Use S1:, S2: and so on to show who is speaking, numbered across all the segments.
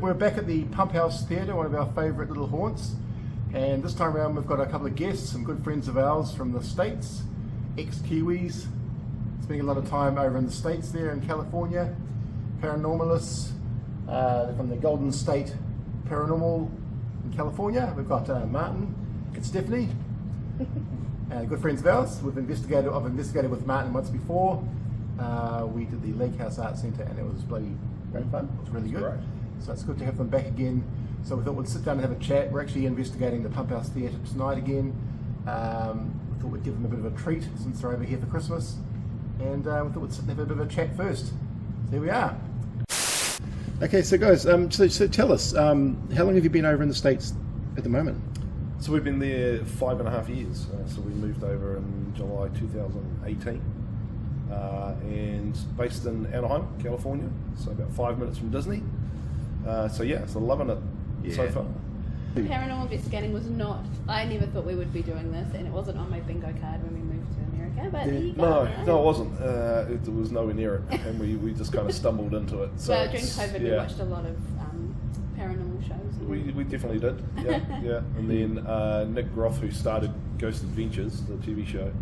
S1: we're back at the PumpHouse Theatre, one of our favourite little haunts, and this time around we've got a couple of guests, some good friends of ours from the States, ex-Kiwis, spending a lot of time over in the States there in California, paranormalists from the Golden State Paranormal in California. We've got Martyn and Stephanie, good friends of ours. I've investigated with Martyn once before. We did the Lake House Art Centre and it was bloody great fun. It was really good. Right. So it's good to have them back again. So we thought we'd sit down and have a chat. We're actually investigating the PumpHouse Theatre tonight again. We thought we'd give them a bit of a treat since they're over here for Christmas. And we thought we'd sit and have a bit of a chat first. So here we are. Okay, so guys, so tell us, how long have you been over in the States at the moment?
S2: So we've been there 5.5 years. So we moved over in July 2018. And based in Anaheim, California, so about 5 minutes from Disney. So loving it so far.
S3: Paranormal investigating was not, I never thought we would be doing this, and it wasn't on my bingo card when we moved to America, but there you go.
S2: No, it wasn't. It was nowhere near it, and we just kind of stumbled into it. So
S3: during COVID we watched a lot of paranormal shows.
S2: We definitely did, yeah. And then Nick Groff, who started Ghost Adventures, the TV show,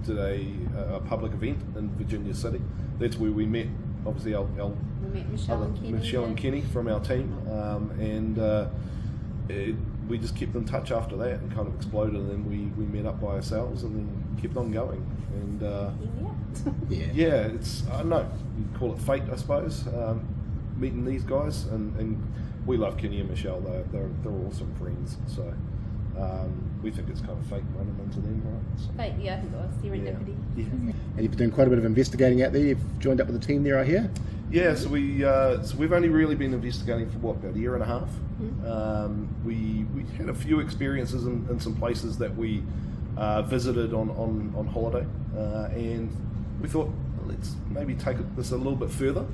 S2: did a public event in Virginia City. That's where we met, obviously,
S3: we met Michelle
S2: and Kenny from our team, we just kept in touch after that and kind of exploded, and then we met up by ourselves and then kept on going. And it's, I don't know, you call it fate, I suppose, meeting these guys, and we love Kenny and Michelle. They're awesome friends, so we think it's kind of fate running into them, right? So.
S3: Fate, I think it was serendipity.
S1: Yeah. And you've been doing quite a bit of investigating out there. You've joined up with the team there, I hear.
S2: Yeah, so we've only really been investigating for about a year and a half. Mm-hmm. We had a few experiences in some places that we visited on holiday, and we thought, let's maybe take this a little bit further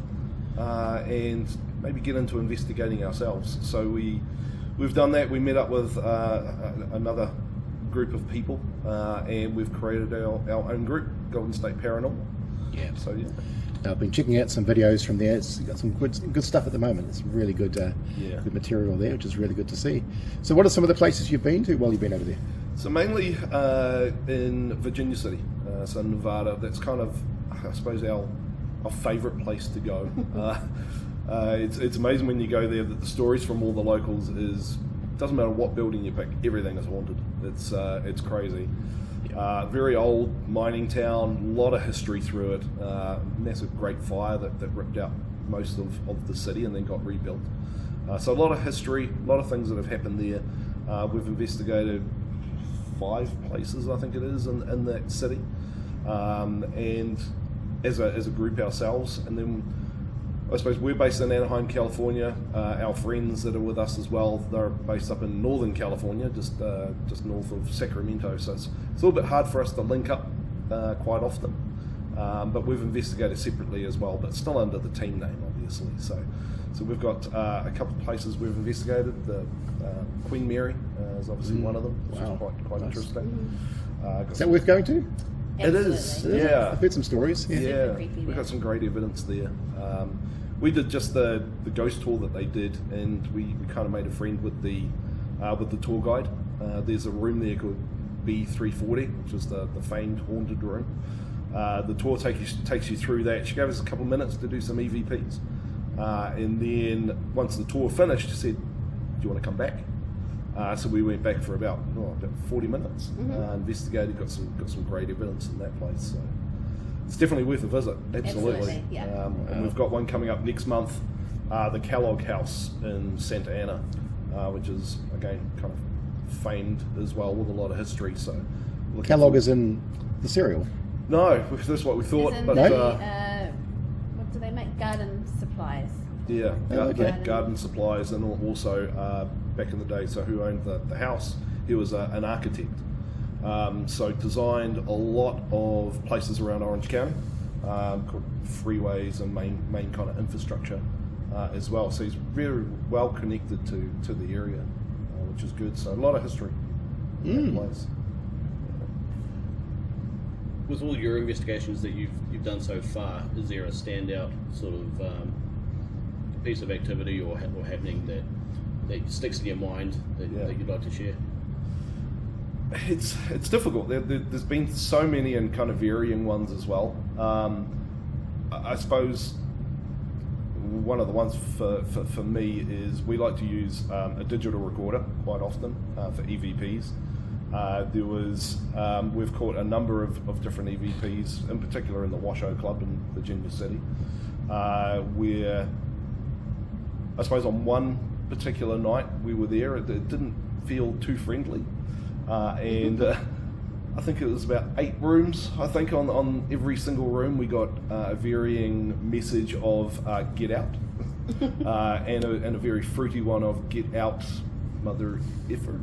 S2: and maybe get into investigating ourselves. So we've done that. We met up with another group of people, and we've created our own group, Golden State Paranormal.
S1: Yeah.
S2: So yeah.
S1: I've been checking out some videos from there. It's got some good stuff at the moment. It's really good, good material there, which is really good to see. So what are some of the places you've been to while you've been over there?
S2: So mainly in Virginia City, so Nevada. That's kind of, I suppose, our favourite place to go. It's amazing when you go there that the stories from all the locals doesn't matter what building you pick, everything is haunted. It's crazy. Very old mining town, a lot of history through it. Massive Great Fire that ripped out most of the city and then got rebuilt. So a lot of history, a lot of things that have happened there. We've investigated 5 places, I think it is, in that city, and as a group ourselves. And then I suppose we're based in Anaheim, California. Our friends that are with us as well, they're based up in Northern California, just north of Sacramento. So it's a little bit hard for us to link up quite often. But we've investigated separately as well, but still under the team name, obviously. So we've got a couple of places we've investigated. The Queen Mary is obviously one of them, which is quite nice. Interesting.
S1: Is that worth going to?
S2: Absolutely. It is, yeah.
S1: I've heard some stories.
S2: Yeah, we've got some great evidence there. We did just the ghost tour that they did, and we kind of made a friend with the tour guide. There's a room there called B340, which is the famed haunted room. The tour takes you through that. She gave us a couple of minutes to do some EVPs, and then once the tour finished, she said, "Do you want to come back?" So we went back for about 40 minutes, investigated, got some great evidence in that place. So it's definitely worth a visit. Absolutely.
S3: Yeah.
S2: And we've got one coming up next month, the Kellogg House in Santa Ana, which is again kind of famed as well with a lot of history. So
S1: Kellogg is in the cereal.
S2: No, that's what we thought. But
S3: what do they make? Garden supplies.
S2: Yeah, garden supplies, and also back in the day, so who owned the house? He was an architect. So designed a lot of places around Orange County, called freeways and main kind of infrastructure as well. So he's very well connected to the area, which is good. So a lot of history in that place.
S4: With all your investigations that you've done so far, is there a standout sort of piece of activity or happening that sticks in your mind that you'd like to share?
S2: It's difficult. There's been so many and kind of varying ones as well. I suppose one of the ones for me is we like to use a digital recorder quite often for EVPs. We've caught a number of different EVPs, in particular in the Washoe Club in Virginia City, where I suppose on one particular night we were there, it didn't feel too friendly. And I think it was about 8 rooms. I think on every single room we got a varying message of "get out," and a very fruity one of "get out, mother effer."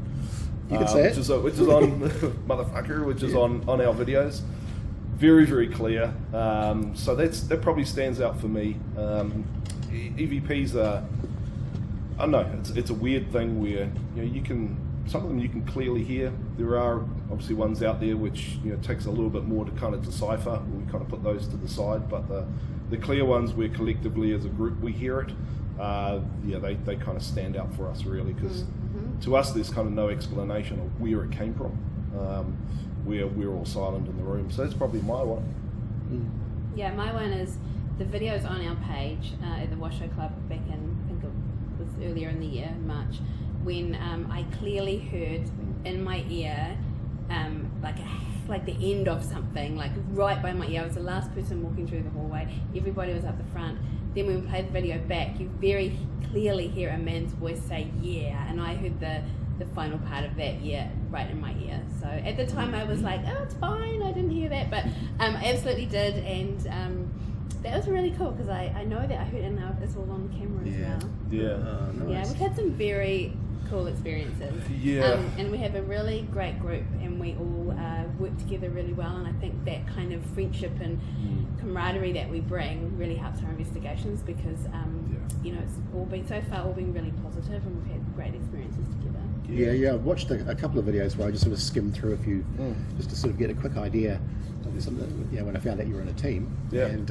S5: You can say
S2: which is on motherfucker, which is on our videos. Very, very clear. So that probably stands out for me. EVPs are, I don't know, it's a weird thing where you can. Some of them you can clearly hear. There are obviously ones out there which takes a little bit more to kind of decipher. We kind of put those to the side, but the clear ones where collectively as a group we hear it, they kind of stand out for us really, because to us there's kind of no explanation of where it came from. We're all silent in the room, so that's probably my one.
S3: Yeah, my one is the videos on our page at the Washoe Club back in, I think it was earlier in the year, in March, when I clearly heard in my ear like the end of something, like right by my ear. I was the last person walking through the hallway. Everybody was up the front. Then when we played the video back, you very clearly hear a man's voice say "yeah," and I heard the final part of that "yeah" right in my ear. So at the time I was like, oh, it's fine, I didn't hear that, but I absolutely did, and that was really cool because I know that I heard it, and now it's all on camera as well.
S2: Yeah.
S5: Nice.
S3: Yeah, we've had some very cool experiences.
S2: Yeah.
S3: And we have a really great group, and we all work together really well, and I think that kind of friendship and camaraderie that we bring really helps our investigations, because it's all been really positive, and we've had great experiences together.
S5: Yeah. I watched a couple of videos where I just sort of skimmed through a few just to sort of get a quick idea of something, when I found out you were in a team.
S2: Yeah.
S5: And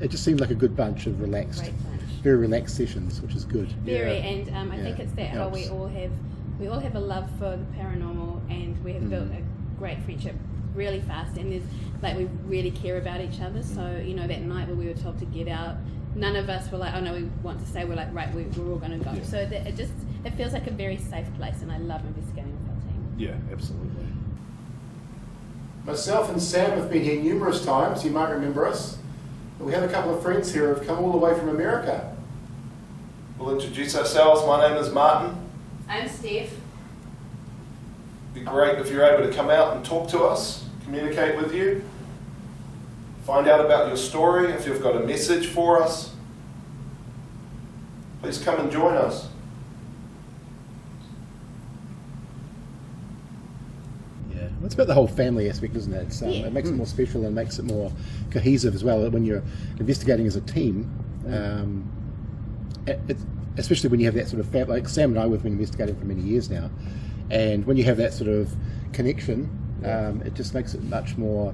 S5: it just seemed like a good bunch of relaxed,
S3: Great bunch.
S5: very relaxed sessions, which is good.
S3: Very,
S2: Yeah.
S3: and I think it's that how we all have a love for the paranormal, and we have built a great friendship really fast, and we really care about each other. So that night where we were told to get out, none of us were like, oh no, we want to stay. We're like, right, we're all going to go.
S2: Yeah.
S3: So that it feels like a very safe place, and I love investigating with our team.
S2: Yeah, absolutely.
S1: Myself and Sam have been here numerous times. You might remember us. We have a couple of friends here who have come all the way from America.
S2: We'll introduce ourselves. My name is Martyn.
S3: I'm Steph.
S2: It'd be great if you're able to come out and talk to us, communicate with you, find out about your story. If you've got a message for us, please come and join us.
S5: Yeah, it's about the whole family aspect, isn't it? It makes it more special and makes it more cohesive as well. When you're investigating as a team, especially when you have that sort of family, like Sam and I have been investigating for many years now, and when you have that sort of connection, it just makes it much more,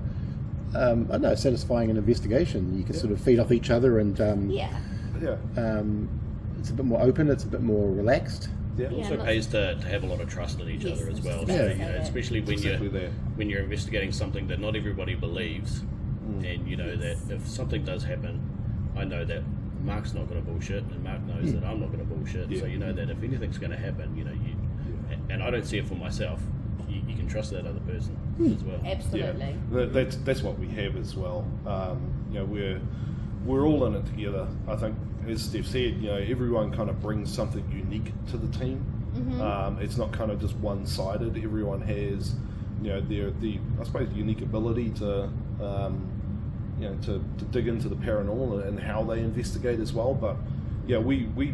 S5: satisfying an investigation. You can sort of feed off each other, and it's a bit more open, it's a bit more relaxed.
S2: Yeah.
S4: It also pays to have a lot of trust in each other as well. So, especially when you're investigating something that not everybody believes, and that if something does happen, I know that Mark's not going to bullshit, and Mark knows that I'm not going to bullshit.
S2: Yeah.
S4: So you know that if anything's going to happen, and I don't see it for myself, you can trust that other person as well.
S3: Absolutely.
S2: Yeah. That's what we have as well. We're all in it together. I think, as Steph said, everyone kind of brings something unique to the team. It's not kind of just one-sided. Everyone has, their I suppose unique ability to dig into the paranormal and how they investigate as well. But we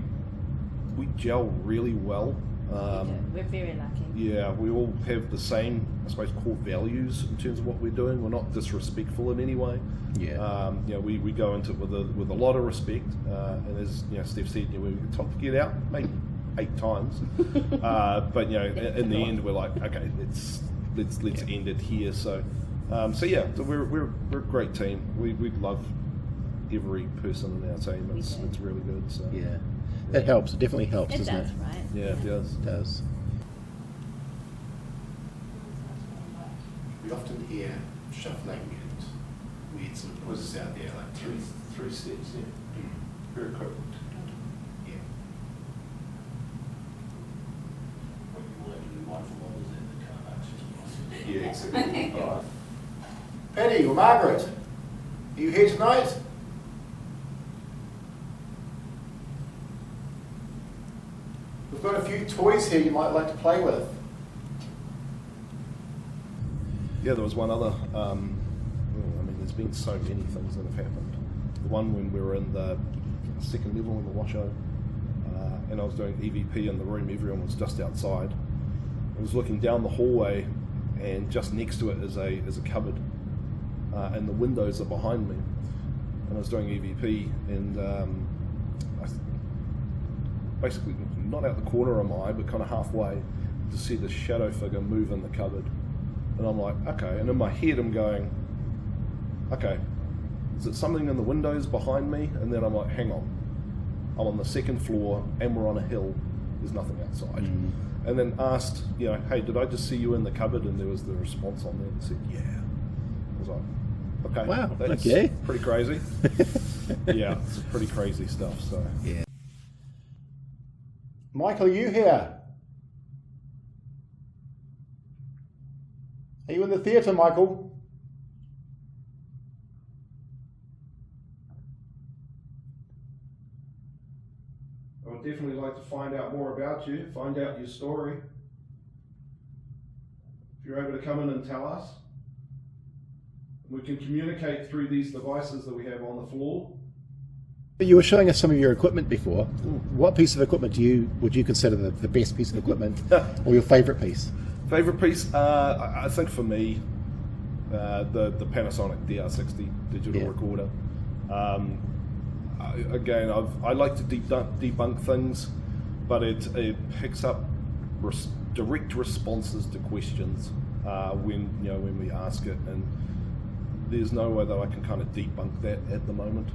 S2: gel really well.
S3: We're very lucky.
S2: Yeah, we all have the same, I suppose, core values in terms of what we're doing. We're not disrespectful in any way. We go into it with a lot of respect. And as Steph said, we were told to get out maybe 8 times, but in the end we're like, okay, let's end it here. So we're a great team. We love every person in our team. It's really good. So
S5: Yeah, that helps. It definitely helps,
S3: It
S5: doesn't
S3: does,
S5: it?
S3: right?
S2: yeah, it does.
S5: It does.
S1: We often hear shuffling and weird sort of noises out there, like
S2: Three steps. Yeah, very quick.
S1: yeah.
S4: What you will have to be mindful of is that the car access.
S1: Yeah, exactly. All right. Patty or Margaret, are you here tonight? We've got a few toys here you might like to play with.
S2: Yeah, there was one other. There's been so many things that have happened. The one when we were in the second level in the washo, and I was doing EVP in the room. Everyone was just outside. I was looking down the hallway, and just next to it is a cupboard, and the windows are behind me. And I was doing EVP, and I basically not out the corner of my eye, but kind of halfway, to see the shadow figure move in the cupboard. And I'm like, okay. And in my head, I'm going, okay, is it something in the windows behind me? And then I'm like, hang on, I'm on the second floor and we're on a hill. There's nothing outside. Mm-hmm. And then asked, hey, did I just see you in the cupboard? And there was the response on there that said, yeah. I was like, okay,
S5: Wow,
S2: that's
S5: okay.
S2: pretty crazy. Yeah, it's pretty crazy stuff. So
S5: Yeah.
S1: Michael, are you here? Are you in the theatre, Michael?
S2: I would definitely like to find out more about you, find out your story. If you're able to come in and tell us, we can communicate through these devices that we have on the floor.
S5: You were showing us some of your equipment before. What piece of equipment would you consider the best piece of equipment, or your favourite piece?
S2: Favourite piece? I think for me, the Panasonic DR60 digital recorder. I like to debunk things, but it picks up direct responses to questions when we ask it, and there's no way that I can kind of debunk that at the moment.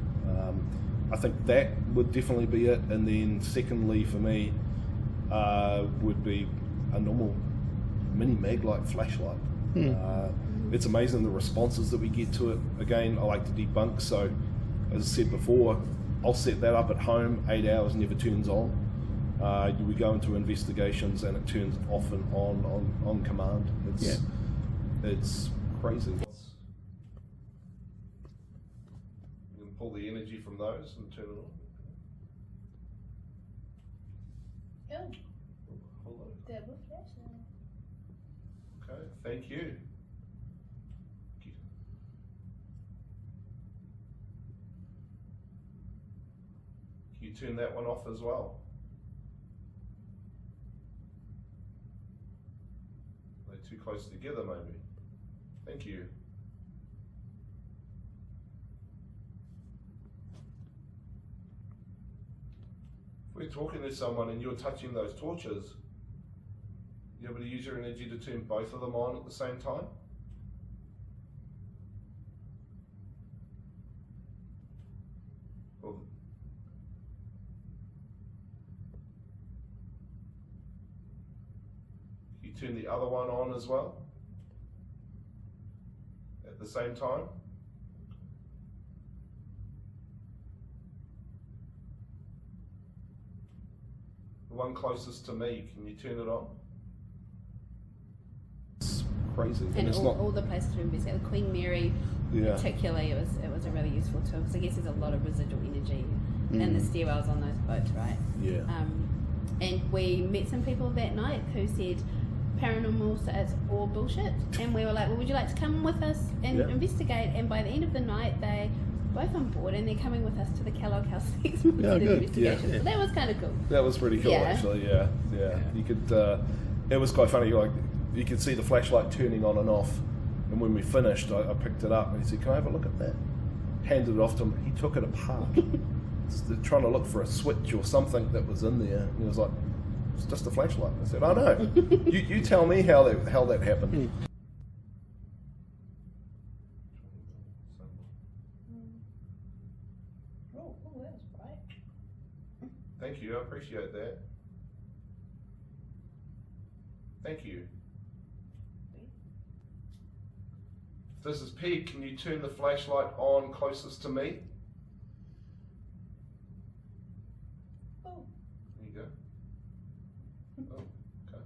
S2: I think that would definitely be it, and then secondly for me would be a normal mini mag-light flashlight. It's amazing the responses that we get to it. Again, I like to debunk, so as I said before, I'll set that up at home, 8 hours, never turns on. We go into investigations and it turns off and on command. It's crazy. You can pull the energy from those and turn it on.
S3: Oh,
S2: Hold on.
S3: double flashlight.
S2: Okay, thank you. Can you turn that one off as well? They're too close together maybe. Thank you. If we're talking to someone and you're touching those torches, you're able to use your energy to turn both of them on at the same time? Well, you turn the other one on as well at the same time? The one closest to me, can you turn it on? It's crazy.
S3: And
S2: it's
S3: all the places to investigate. The Queen Mary,
S2: Yeah.
S3: particularly, it was a really useful tool because I guess there's a lot of residual energy in the stairwells on those boats, right?
S2: Yeah.
S3: And we met some people that night who said paranormal, so it's all bullshit. And we were like, well, would you like to come with us and investigate? And by the end of the night, they both on board and they're coming with us to the Kellogg House Xmas investigation. So that was kind of cool.
S2: That was pretty cool, actually. Yeah. You could. It was quite funny. Like you could see the flashlight turning on and off. And when we finished, I picked it up and he said, "Can I have a look at that?" Handed it off to him. He took it apart, trying to look for a switch or something that was in there. And he was like, "It's just a flashlight." I said, "I know. You tell me how that happened." you. I appreciate that. Thank you. This is Pete. Can you turn the flashlight on closest to me?
S3: Oh.
S2: There you go. Oh, okay.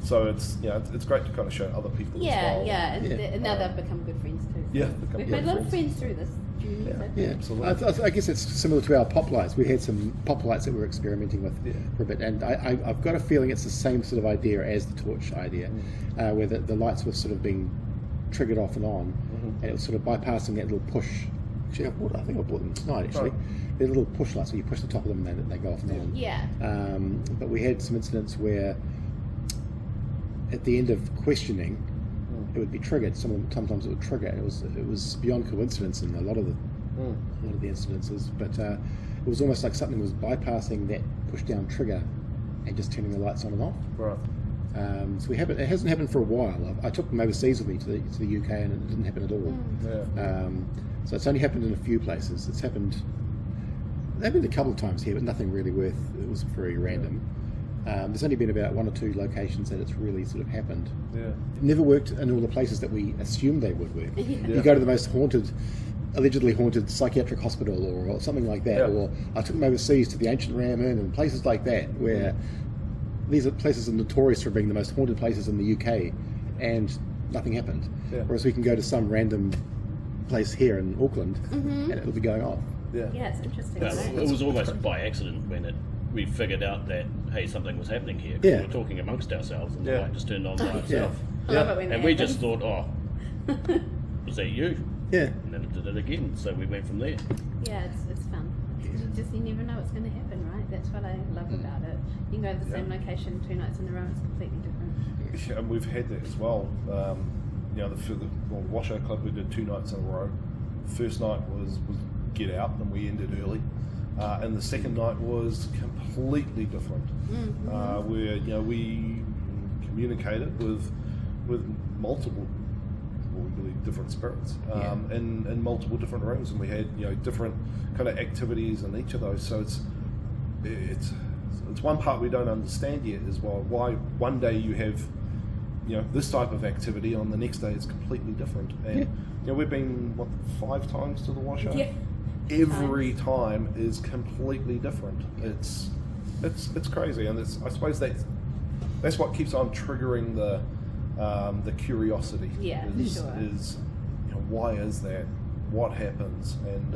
S2: So it's it's great to kind of show other people as well.
S3: And now they've become good friends too.
S2: Yeah,
S3: we've made a lot of friends through this journey.
S5: Yeah, absolutely. I guess it's similar to our pop lights. We had some pop lights that we were experimenting with for a bit, and I've got a feeling it's the same sort of idea as the torch idea, where the lights were sort of being triggered off and on, and it was sort of bypassing that little push. Actually, I think I bought them tonight. Actually, they're little push lights where you push the top of them and they go off and on.
S3: Yeah.
S5: But we had some incidents where, at the end of questioning, it would be triggered. Sometimes it would trigger. It was beyond coincidence in a lot of the incidences, but it was almost like something was bypassing that push down trigger and just turning the lights on and off.
S2: Right.
S5: So it hasn't happened for a while. I took them overseas with me to the UK, and it didn't happen at all.
S2: Yeah.
S5: So it's only happened in a few places. It happened a couple of times here, but nothing really worth. It was very random. There's only been about 1 or 2 locations that it's really sort of happened.
S2: Yeah.
S5: It never worked in all the places that we assumed they would work. You go to the most allegedly haunted psychiatric hospital or something like that, or I took them overseas to the ancient Ram Inn and places like that, where these places are notorious for being the most haunted places in the UK, and nothing happened. Yeah. Whereas we can go to some random place here in Auckland, and it'll be going off.
S3: Yeah, it's interesting.
S4: Well, it was almost by accident when we figured out that, hey, something was happening here.
S5: Yeah.
S4: We were talking amongst ourselves, and the light just turned on by itself.
S3: I love it when
S4: And we just thought, was that you?
S5: Yeah.
S4: And then it did it again, so we went from there.
S3: Yeah, it's fun. You never know what's going to happen, right? That's what I love about it. You can go to the same location 2 nights in a row, it's completely different.
S2: Yeah, and we've had that as well. For the Washoe Club, we did 2 nights in a row. First night was get out, and we ended early. And the second night was completely different, where we communicated with multiple, we believe, different spirits in multiple different rooms, and we had different kind of activities in each of those. So it's one part we don't understand yet is why one day you have this type of activity, on the next day it's completely different. And we've been 5 times to the Washoe. Yeah. Every time is completely different. It's crazy, and I suppose that's what keeps on triggering the curiosity.
S3: Yeah, sure.
S2: Is why is that? What happens? And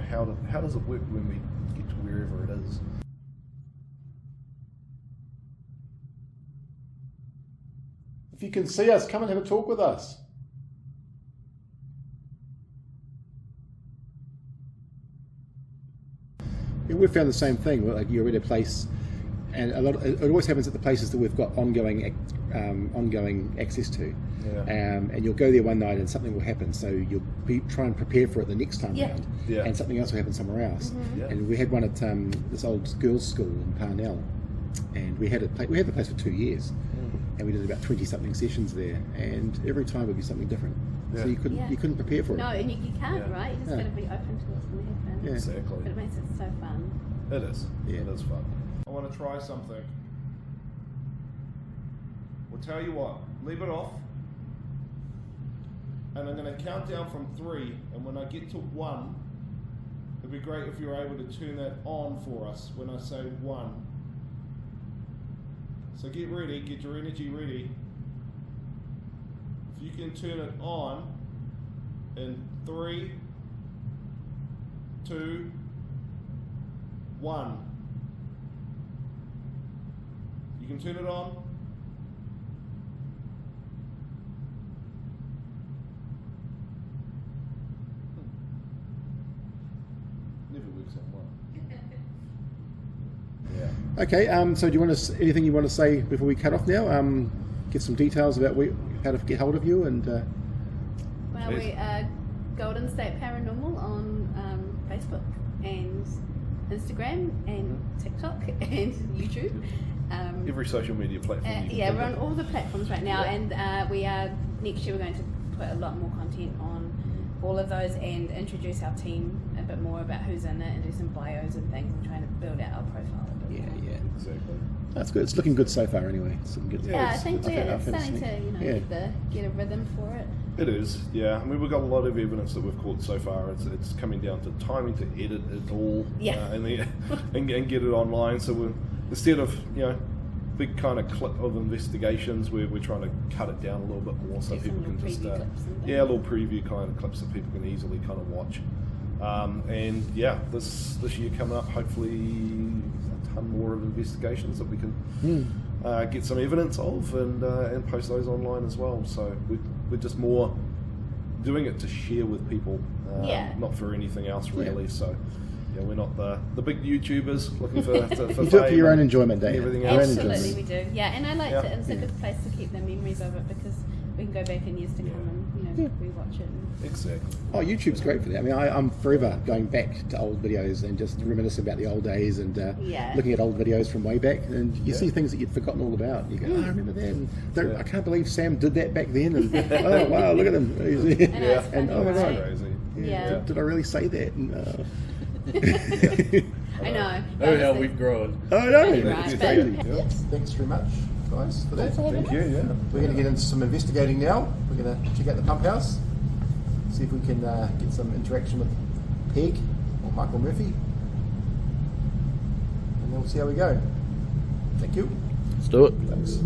S2: how does it work when we get to wherever it is?
S1: If you can see us, come and have a talk with us.
S5: Yeah, we've found the same thing. Like, you're in a place, and it always happens at the places that we've got ongoing access to.
S2: Yeah.
S5: And you'll go there one night and something will happen, so you'll try and prepare for it the next time round, and something else will happen somewhere else. And we had one at this old girls' school in Parnell, and we had the place for 2 years, and we did about 20-something sessions there, and every time would be something different. So you couldn't prepare for it.
S3: No, and you can't, right? You just got to be open to what's going to happen.
S5: Yeah.
S2: Exactly.
S3: But it makes it so fun.
S2: It is.
S5: Yeah.
S2: It is fun. I want to try something. We'll tell you what. Leave it off. And I'm going to count down from 3. And when I get to 1, it'd be great if you're able to turn that on for us when I say 1. So get ready. Get your energy ready. If you can turn it on in 3, 2, 1. You can turn it on. Never works out well. Yeah.
S5: Okay. So do you want anything you want to say before we cut off now? Give some details about how to get hold of you and.
S3: Well, we are Golden State Paranormal on Facebook and Instagram and TikTok and YouTube.
S2: Every social media platform.
S3: We're on all the platforms right now, and next year we're going to put a lot more content on all of those and introduce our team a bit more about who's in it and do some bios and things and trying to build out our profile a bit more.
S5: Yeah.
S2: Exactly.
S5: That's good. It's looking good so far, anyway. It's looking good.
S3: Yeah, I think
S5: it's
S3: we're starting to,
S5: Yeah.
S3: get a rhythm for it.
S2: It is, yeah. I mean, we've got a lot of evidence that we've caught so far. It's coming down to timing to edit it all, and get it online. So we're, instead of big kind of clip of investigations, we're trying to cut it down a little bit more so people can just little preview kind of clips that people can easily kind of watch. And yeah, this year coming up, hopefully a ton more of investigations that we can get some evidence of and post those online as well. So we're just more doing it to share with people, not for anything else really.
S5: Yeah.
S2: So yeah, we're not the big YouTubers looking for
S5: You do it for your own enjoyment, Dave.
S2: Everything else.
S3: Absolutely, we do. Yeah, and I like to. It's a good place to keep the memories of it because we can go back in years to come and rewatch it.
S2: Exactly.
S5: Oh, YouTube's great for that. I mean, I'm forever going back to old videos and just reminiscing about the old days and looking at old videos from way back. And you see things that you'd forgotten all about. You go, oh, I remember that. And I can't believe Sam did that back then. And oh, wow, look at him.
S3: And
S5: oh my God.
S2: Crazy.
S3: Yeah.
S5: Did I really say that? And,
S3: I know.
S4: Oh, how we've grown.
S5: I know.
S3: Right,
S5: It's
S3: but-
S5: crazy.
S1: Thanks very much, guys, for that.
S2: Thank you. Yeah.
S1: We're going to get into some investigating now. We're going to check out the pump house, see if we can get some interaction with Peg or Michael Murphy, and then we'll see how we go. Thank you.
S4: Let's do it.
S1: Thanks.